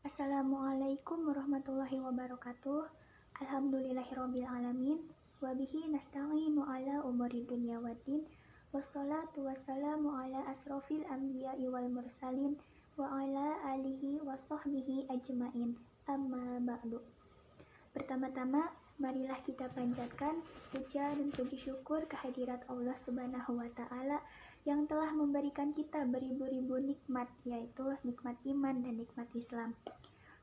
Assalamualaikum warahmatullahi wabarakatuh. Alhamdulillahirrabbilalamin. Wabihi nasta'inu ala umuri dunya waddin. Wassalatu wassalamu ala asrofil anbiya'i wal mursalin. Wa ala alihi wa sahbihi ajmain. Amma ba'du. Pertama-tama, marilah kita panjatkan puja dan puji syukur kehadirat Allah Subhanahu wa Ta'ala yang telah memberikan kita beribu-ribu nikmat, yaitu nikmat iman dan nikmat Islam.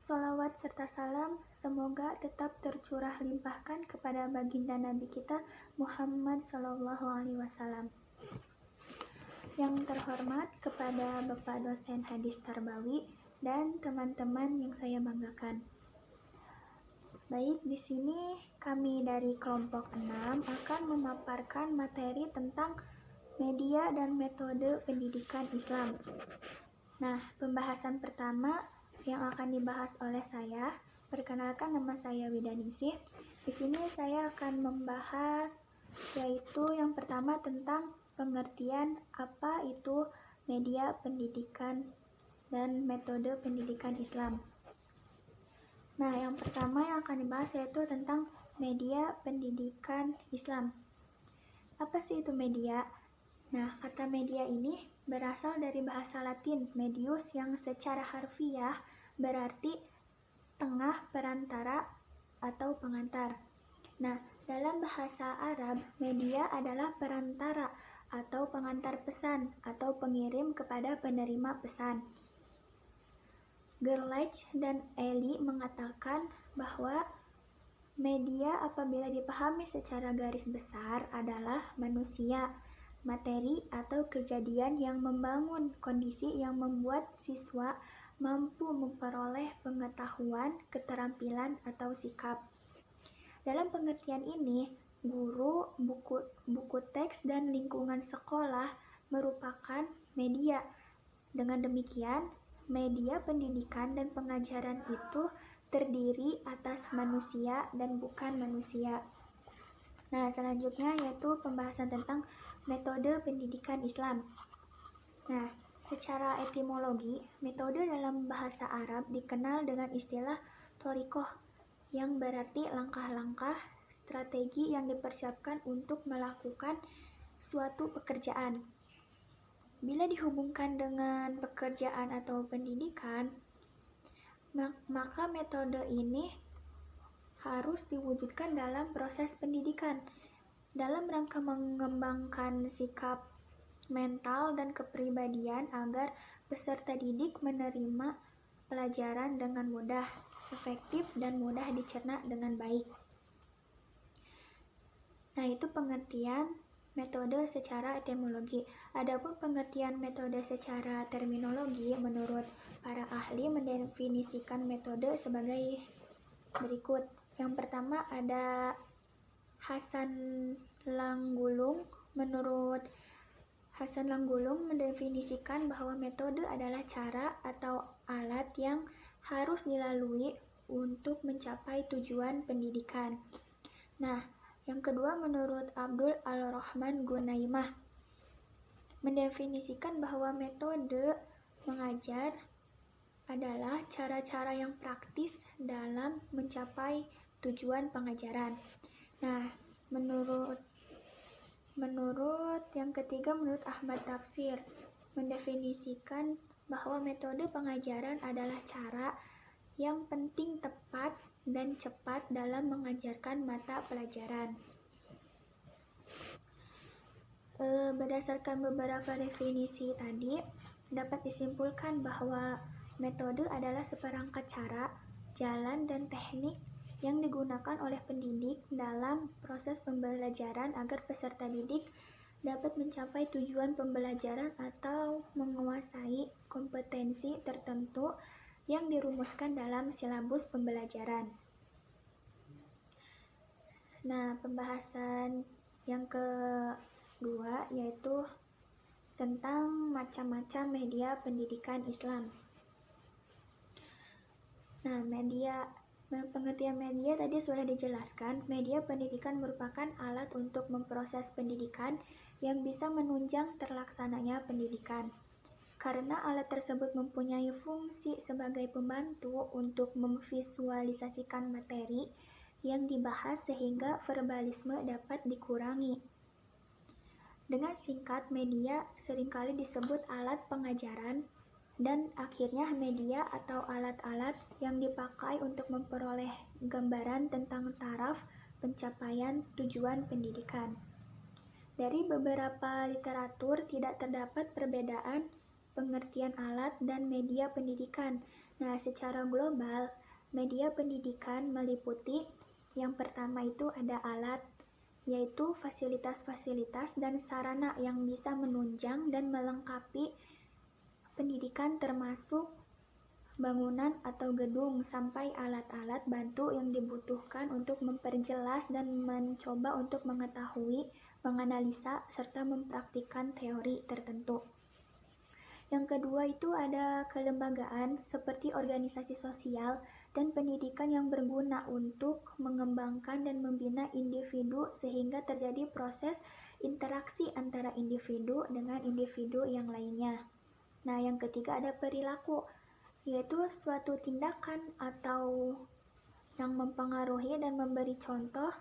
Sholawat serta salam semoga tetap tercurah limpahkan kepada baginda Nabi kita Muhammad SAW. Yang terhormat kepada Bapak dosen hadis Tarbawi dan teman-teman yang saya banggakan. Baik, di sini kami dari kelompok 6 akan memaparkan materi tentang media dan metode pendidikan Islam. Nah, pembahasan pertama yang akan dibahas oleh saya, perkenalkan nama saya Widaningsih. Di sini saya akan membahas yaitu yang pertama tentang pengertian apa itu media pendidikan dan metode pendidikan Islam. Nah, yang pertama yang akan dibahas yaitu tentang media pendidikan Islam. Apa sih itu media? Nah, kata media ini berasal dari bahasa Latin medius yang secara harfiah berarti tengah, perantara, atau pengantar. Nah, dalam bahasa Arab, media adalah perantara atau pengantar pesan atau pengirim kepada penerima pesan. Gerlach dan Eli mengatakan bahwa media apabila dipahami secara garis besar adalah manusia, materi atau kejadian yang membangun kondisi yang membuat siswa mampu memperoleh pengetahuan, keterampilan, atau sikap. Dalam pengertian ini, guru, buku teks, dan lingkungan sekolah merupakan media. Dengan demikian, media pendidikan dan pengajaran itu terdiri atas manusia dan bukan manusia. Nah, selanjutnya yaitu pembahasan tentang metode pendidikan Islam. Nah, secara etimologi, metode dalam bahasa Arab dikenal dengan istilah thoriqoh yang berarti langkah-langkah strategi yang dipersiapkan untuk melakukan suatu pekerjaan. Bila dihubungkan dengan pekerjaan atau pendidikan, maka metode ini harus diwujudkan dalam proses pendidikan dalam rangka mengembangkan sikap mental dan kepribadian agar peserta didik menerima pelajaran dengan mudah, efektif, dan mudah dicerna dengan baik. Nah, itu pengertian metode secara etimologi. Adapun pengertian metode secara terminologi, menurut para ahli mendefinisikan metode sebagai berikut. Yang pertama ada Hasan Langgulung. Menurut Hasan Langgulung mendefinisikan bahwa metode adalah cara atau alat yang harus dilalui untuk mencapai tujuan pendidikan. Nah, yang kedua menurut Abdul Al-Rahman Gunaimah mendefinisikan bahwa metode mengajar adalah cara-cara yang praktis dalam mencapai tujuan pengajaran. Nah, menurut yang ketiga menurut Ahmad Tafsir mendefinisikan bahwa metode pengajaran adalah cara yang penting, tepat, dan cepat dalam mengajarkan mata pelajaran. Berdasarkan beberapa definisi tadi, dapat disimpulkan bahwa metode adalah seperangkat cara, jalan, dan teknik yang digunakan oleh pendidik dalam proses pembelajaran agar peserta didik dapat mencapai tujuan pembelajaran atau menguasai kompetensi tertentu yang dirumuskan dalam silabus pembelajaran. Nah, pembahasan yang kedua yaitu tentang macam-macam media pendidikan Islam. Nah, pengertian media tadi sudah dijelaskan. Media pendidikan merupakan alat untuk memproses pendidikan yang bisa menunjang terlaksananya pendidikan. Karena alat tersebut mempunyai fungsi sebagai pembantu untuk memvisualisasikan materi yang dibahas sehingga verbalisme dapat dikurangi. Dengan singkat, media seringkali disebut alat pengajaran dan akhirnya media atau alat-alat yang dipakai untuk memperoleh gambaran tentang taraf pencapaian tujuan pendidikan. Dari beberapa literatur tidak terdapat perbedaan pengertian alat dan media pendidikan. Nah, secara global, media pendidikan meliputi yang pertama itu ada alat, yaitu fasilitas-fasilitas dan sarana yang bisa menunjang dan melengkapi pendidikan termasuk bangunan atau gedung sampai alat-alat bantu yang dibutuhkan untuk memperjelas dan mencoba untuk mengetahui, menganalisa, serta mempraktikkan teori tertentu. Yang kedua itu ada kelembagaan seperti organisasi sosial dan pendidikan yang berguna untuk mengembangkan dan membina individu sehingga terjadi proses interaksi antara individu dengan individu yang lainnya. Nah, yang ketiga ada perilaku, yaitu suatu tindakan atau yang mempengaruhi dan memberi contoh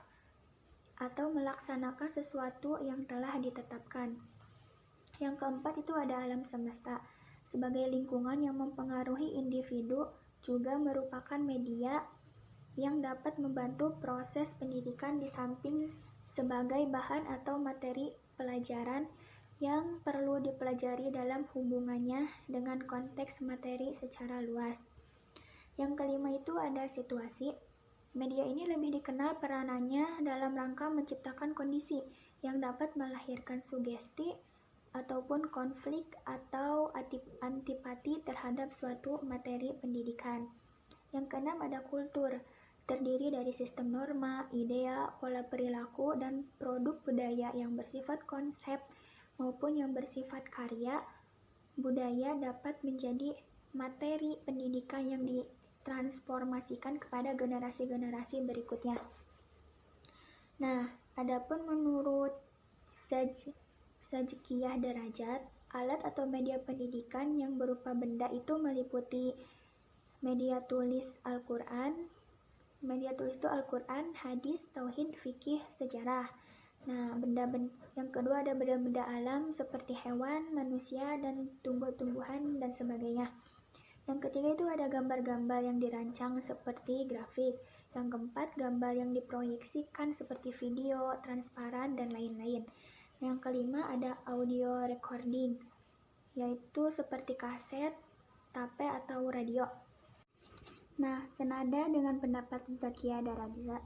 atau melaksanakan sesuatu yang telah ditetapkan. Yang keempat itu ada alam semesta. Sebagai lingkungan yang mempengaruhi individu juga merupakan media yang dapat membantu proses pendidikan di samping sebagai bahan atau materi pelajaran yang perlu dipelajari dalam hubungannya dengan konteks materi secara luas. Yang kelima itu ada situasi. Media ini lebih dikenal peranannya dalam rangka menciptakan kondisi yang dapat melahirkan sugesti ataupun konflik atau antipati terhadap suatu materi pendidikan. Yang keenam ada kultur, terdiri dari sistem norma, idea, pola perilaku, dan produk budaya yang bersifat konsep maupun yang bersifat karya. Budaya dapat menjadi materi pendidikan yang ditransformasikan kepada generasi-generasi berikutnya. Nah, adapun menurut Sajkiyah Darajat, alat atau media pendidikan yang berupa benda itu meliputi media tulis Al-Quran. Media tulis itu Al-Quran, hadis, tauhid, fikih, sejarah. Nah, yang kedua ada benda-benda alam seperti hewan, manusia, dan tumbuh-tumbuhan, dan sebagainya. Yang ketiga itu ada gambar-gambar yang dirancang seperti grafik. Yang keempat, gambar yang diproyeksikan seperti video, transparan, dan lain-lain. Yang kelima ada audio recording, yaitu seperti kaset, tape, atau radio. Nah, senada dengan pendapat Zakia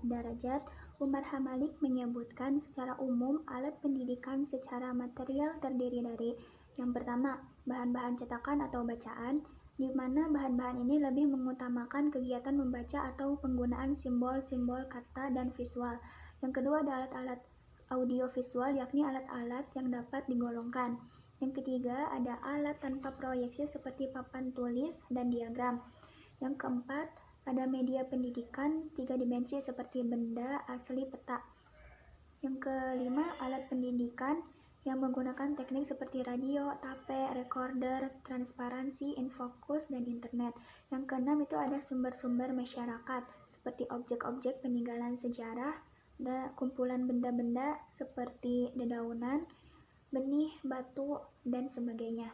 Darajat, Umar Hamalik menyebutkan secara umum alat pendidikan secara material terdiri dari yang pertama, bahan-bahan cetakan atau bacaan, di mana bahan-bahan ini lebih mengutamakan kegiatan membaca atau penggunaan simbol-simbol kata dan visual. Yang kedua ada alat-alat audiovisual, yakni alat-alat yang dapat digolongkan. Yang ketiga ada alat tanpa proyeksi seperti papan tulis dan diagram. Yang keempat ada media pendidikan 3 dimensi seperti benda, asli, peta. Yang kelima alat pendidikan yang menggunakan teknik seperti radio, tape, recorder, transparansi, infokus, dan internet. Yang keenam itu ada sumber-sumber masyarakat seperti objek-objek peninggalan sejarah, ada kumpulan benda-benda seperti dedaunan, benih, batu, dan sebagainya.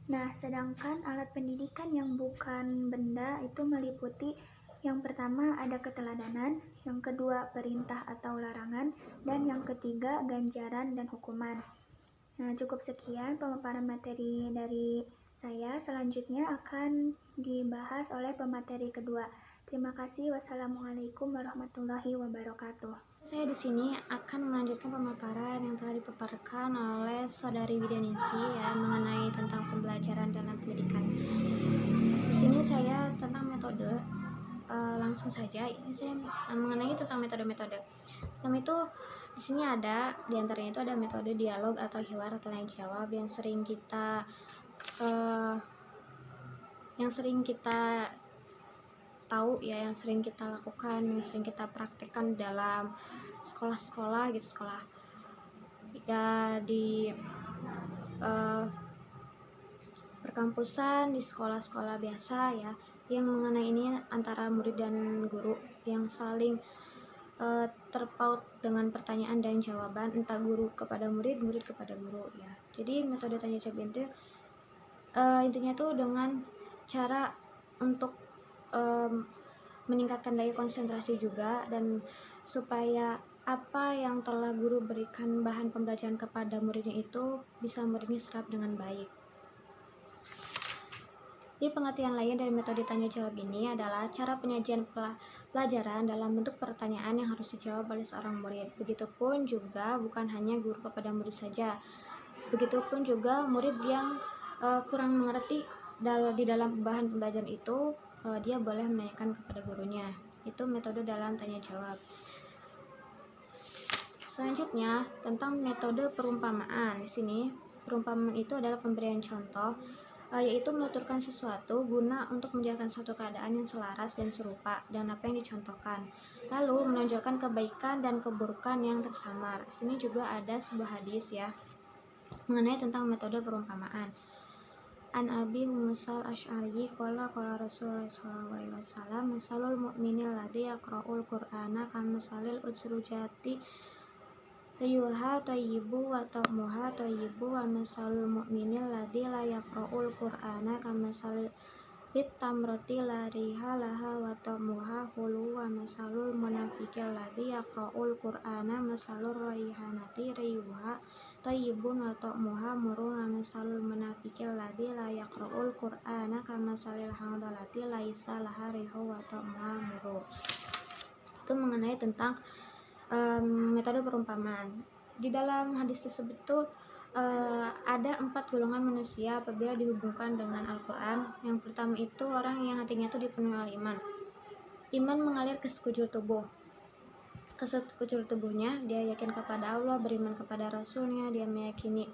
Nah, sedangkan alat pendidikan yang bukan benda itu meliputi yang pertama ada keteladanan, yang kedua perintah atau larangan, dan yang ketiga ganjaran dan hukuman. Nah, cukup sekian pemaparan materi dari saya. Selanjutnya akan dibahas oleh pemateri kedua. Terima kasih. Wassalamualaikum warahmatullahi wabarakatuh. Saya di sini akan melanjutkan pemaparan yang telah dipaparkan oleh Saudari Widyaningsi ya mengenai tentang pembelajaran dalam pendidikan. Di sini saya tentang metode, langsung saja ini saya mengenai tentang metode-metode. Pertama itu di sini ada diantaranya itu ada metode dialog atau hiwar atau tanya jawab yang sering kita tahu ya, yang sering kita lakukan, yang sering kita praktekkan dalam sekolah-sekolah gitu, sekolah ya di perkampusan, di sekolah-sekolah biasa ya, yang mengenai ini antara murid dan guru yang saling terpaut dengan pertanyaan dan jawaban, entah guru kepada murid, murid kepada guru ya. Jadi metode tanya jawab itu intinya tuh dengan cara untuk meningkatkan daya konsentrasi juga, dan supaya apa yang telah guru berikan bahan pembelajaran kepada muridnya itu bisa muridnya serap dengan baik. Di pengertian lain dari metode tanya jawab ini adalah cara penyajian pelajaran dalam bentuk pertanyaan yang harus dijawab oleh seorang murid. Begitupun juga bukan hanya guru kepada murid saja. Begitupun juga murid yang kurang mengerti di dalam bahan pembelajaran itu, dia boleh menanyakan kepada gurunya. Itu metode dalam tanya jawab. Selanjutnya tentang metode perumpamaan. Di sini perumpamaan itu adalah pemberian contoh, yaitu menuturkan sesuatu guna untuk menjelaskan suatu keadaan yang selaras dan serupa dengan apa yang dicontohkan, lalu menonjolkan kebaikan dan keburukan yang tersamar. Di sini juga ada sebuah hadis ya mengenai tentang metode perumpamaan. An Abi Musal Asy'ari qala Rasulullah sallallahu alaihi wasallam, masalul mu'minil ladzi yaqra'ul qur'ana kamasalil utsrujati riyuha thayyibu wa ta'muha thayyibu, wa masalul mu'minil ladzi la yaqra'ul qur'ana kamasalil tamrati la riha laha wa ta'muha hulu, wa masalul munafiqil ladzi yaqra'ul qur'ana masalur raihanati riyuha thayyibun wa ta'muha murun, wa masalul munafiqil ladzi la yaqra'ul qur'ana kamasalil hamdalati laisa laha rihu wa ta'muha murun. Itu mengenai tentang metode perumpamaan. Di dalam hadis tersebut tuh ada 4 golongan manusia apabila dihubungkan dengan Al-Quran. Yang pertama itu orang yang hatinya itu dipenuhi oleh iman. Iman mengalir ke sekujur tubuh. Ke sekujur tubuhnya dia yakin kepada Allah, beriman kepada Rasulnya, dia meyakini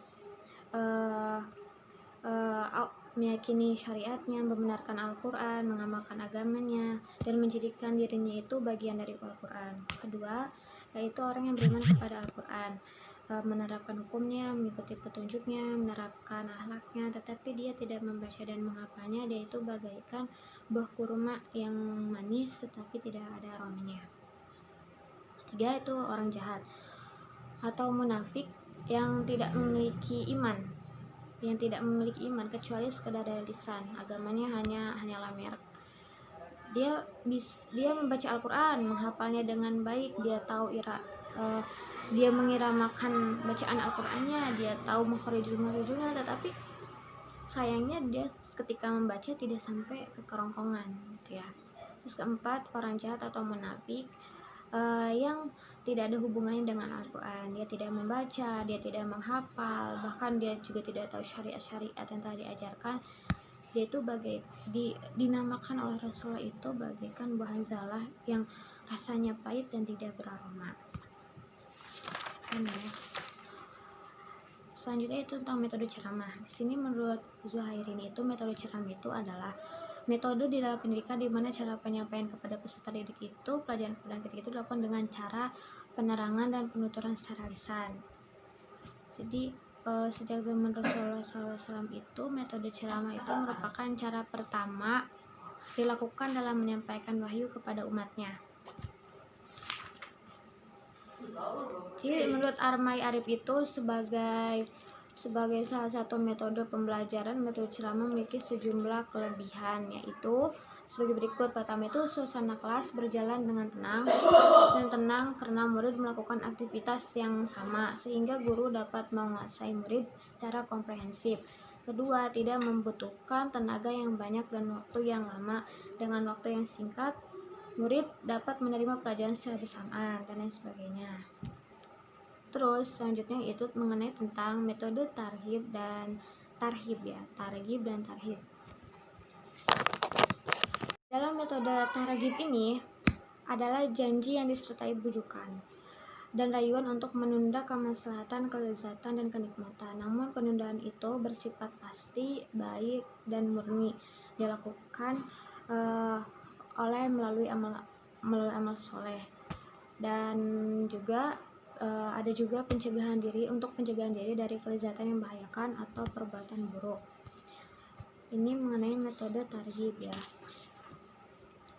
meyakini syariatnya, membenarkan Al-Quran, mengamalkan agamanya, dan menjadikan dirinya itu bagian dari Al-Quran. Kedua, yaitu orang yang beriman kepada Al-Quran, menerapkan hukumnya, mengikuti petunjuknya, menerapkan akhlaknya, tetapi dia tidak membaca dan menghafalnya. Dia itu bagaikan buah kurma yang manis tetapi tidak ada aromanya. Ketiga, itu orang jahat atau munafik yang tidak memiliki iman, kecuali sekadar dari lisan, agamanya hanyalah merek. Dia membaca Al-Quran, menghafalnya dengan baik, dia tahu dia mengiramakan bacaan Al-Qurannya, dia tahu makharijulnya, tetapi sayangnya dia ketika membaca tidak sampai ke kerongkongan gitu ya. Terus keempat, orang jahat atau munafik yang tidak ada hubungannya dengan Al-Quran. Dia tidak membaca, dia tidak menghafal, bahkan dia juga tidak tahu syariat-syariat yang telah diajarkan. Dia itu dinamakan oleh Rasulullah itu bagaikan buah zalah yang rasanya pahit dan tidak beraroma. Next. Selanjutnya itu tentang metode ceramah. Di sini menurut Zuhairin itu metode ceramah itu adalah metode di dalam pendidikan di mana cara penyampaian kepada peserta didik itu, pelajaran didik itu dilakukan dengan cara penerangan dan penuturan secara lisan. Jadi sejak zaman Rasulullah SAW itu metode ceramah itu merupakan cara pertama dilakukan dalam menyampaikan wahyu kepada umatnya. Jadi menurut Armai Arif itu sebagai salah satu metode pembelajaran, metode ceramah memiliki sejumlah kelebihan, yaitu sebagai berikut. Pertama itu suasana kelas berjalan dengan tenang karena murid melakukan aktivitas yang sama sehingga guru dapat menguasai murid secara komprehensif. Kedua, tidak membutuhkan tenaga yang banyak dan waktu yang lama. Dengan waktu yang singkat, murid dapat menerima pelajaran secara bersamaan dan lain sebagainya. Terus selanjutnya itu mengenai tentang metode targhib dan tarhib ya, targhib dan tarhib. Dalam metode targhib ini adalah janji yang disertai bujukan dan rayuan untuk menunda kemaslahatan, kelezatan, dan kenikmatan. Namun penundaan itu bersifat pasti, baik, dan murni, dilakukan melalui amal soleh. Dan juga ada juga pencegahan diri dari kelezatan yang membahayakan atau perbuatan buruk. ini mengenai metode targhib ya.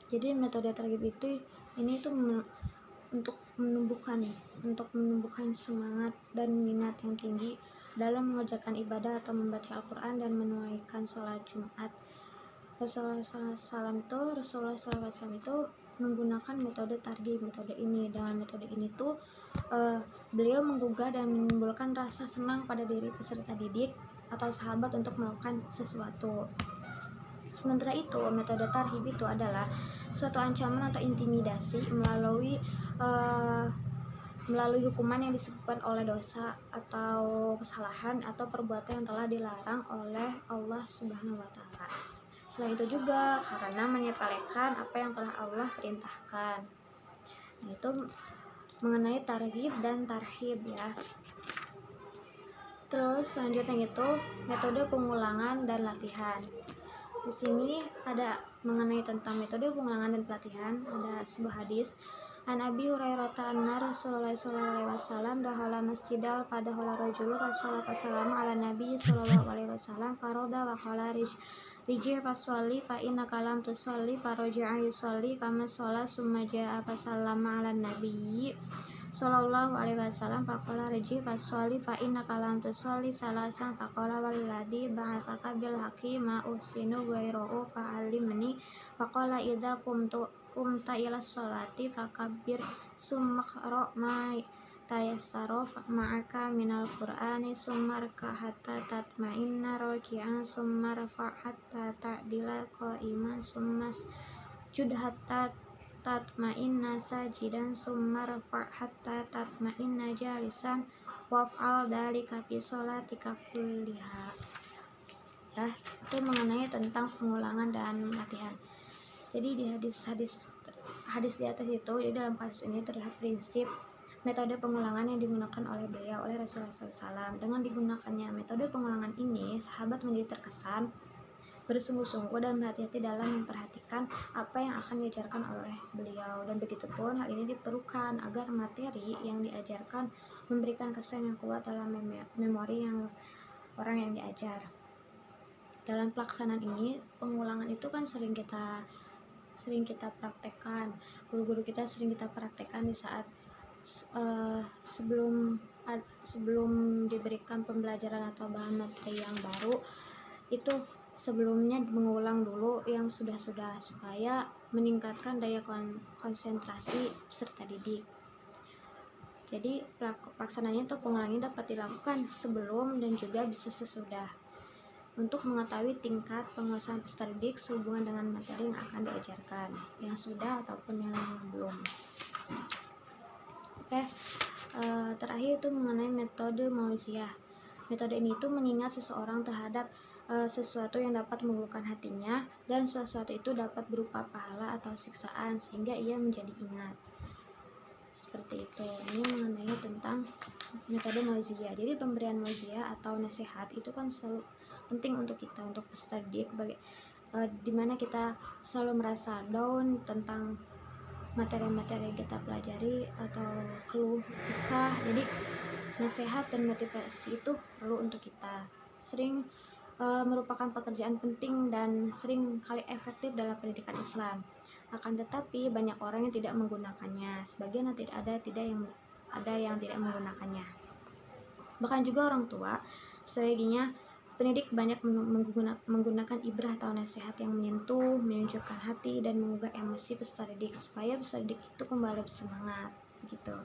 Jadi metode targhib itu ini tuh untuk menumbuhkan semangat dan minat yang tinggi dalam mengerjakan ibadah atau membaca Al-Quran dan menunaikan sholat Jumat. Rasulullah SAW itu menggunakan metode targhib, metode ini. Dengan metode ini tuh beliau menggugah dan menimbulkan rasa senang pada diri peserta didik atau sahabat untuk melakukan sesuatu. Sementara itu, metode targhib itu adalah suatu ancaman atau intimidasi melalui hukuman yang disebabkan oleh dosa atau kesalahan atau perbuatan yang telah dilarang oleh Allah Subhanahu wa taala. Selain itu juga karena menyepelekan apa yang telah Allah perintahkan. Itu mengenai targhib dan tarhib ya. Terus selanjutnya itu metode pengulangan dan latihan. Di sini ada mengenai tentang metode pengulangan dan pelatihan. Ada sebuah hadis An Abi Hurairah anna Rasulullah sallallahu alaihi wasallam dakhala masjidal fadakhala rajulun fasallama ala Nabi sallallahu alaihi wasallam farada wa qala riji fasolli fa inna kalam tusolli faraja'a yusolli kama sholat summa ja'a fasallama ala Nabi sallallahu alaihi wasallam faqala riji fasolli fa inna kalam tusolli salasan faqala walladzi ba'atsaka bil haqqi ma uhsinu ghairuhu fa'allimni faqala idza kumta ila sholati fakabbir summa qra ma tayassara ma'aka minal qur'ani summa rka hatta tatma'inna raki'an summa rafa' hatta ta'dila qa'iman summa jud hatta tatma'inna sajidan summa rafa' hatta tatma'inna jalisan waf'al dalika fi sholatika kulliha. Ya, itu mengenai tentang pengulangan dan latihan. Jadi di hadis di atas itu, jadi dalam kasus ini terlihat prinsip metode pengulangan yang digunakan oleh beliau, oleh Rasulullah SAW. Dengan digunakannya metode pengulangan ini, sahabat menjadi terkesan bersungguh-sungguh dan berhati-hati dalam memperhatikan apa yang akan diajarkan oleh beliau. Dan begitupun hal ini diperlukan agar materi yang diajarkan memberikan kesan yang kuat dalam memori yang orang yang diajar. Dalam pelaksanaan ini, pengulangan itu kan sering kita praktekkan, guru-guru kita sering kita praktekkan di saat sebelum diberikan pembelajaran atau bahan materi yang baru, itu sebelumnya mengulang dulu yang sudah-sudah supaya meningkatkan daya konsentrasi peserta didik. Jadi pelaksanaannya atau pengulangannya dapat dilakukan sebelum dan juga bisa sesudah untuk mengetahui tingkat penguasaan peserta didik sehubungan dengan materi yang akan diajarkan, yang sudah ataupun yang belum. Oke, terakhir itu mengenai metode mauziah. Metode ini itu mengingat seseorang terhadap sesuatu yang dapat mengumpulkan hatinya, dan sesuatu itu dapat berupa pahala atau siksaan sehingga ia menjadi ingat. Seperti itu. Ini mengenai tentang metode mauziah. Jadi pemberian mauziah atau nasihat itu kan selalu penting untuk kita, untuk peserta didik, dimana kita selalu merasa down tentang materi-materi yang kita pelajari atau keluh kesah. Jadi nasihat dan motivasi itu perlu untuk kita. Sering merupakan pekerjaan penting dan sering kali efektif dalam pendidikan Islam. Akan tetapi banyak orang yang tidak menggunakannya. Sebagian ada yang tidak menggunakannya. Bahkan juga orang tua sebagiannya pendidik banyak menggunakan ibrah atau nasihat yang menyentuh, menunjukkan hati, dan menggugah emosi peserta didik supaya peserta didik itu kembali bersemangat, begitu.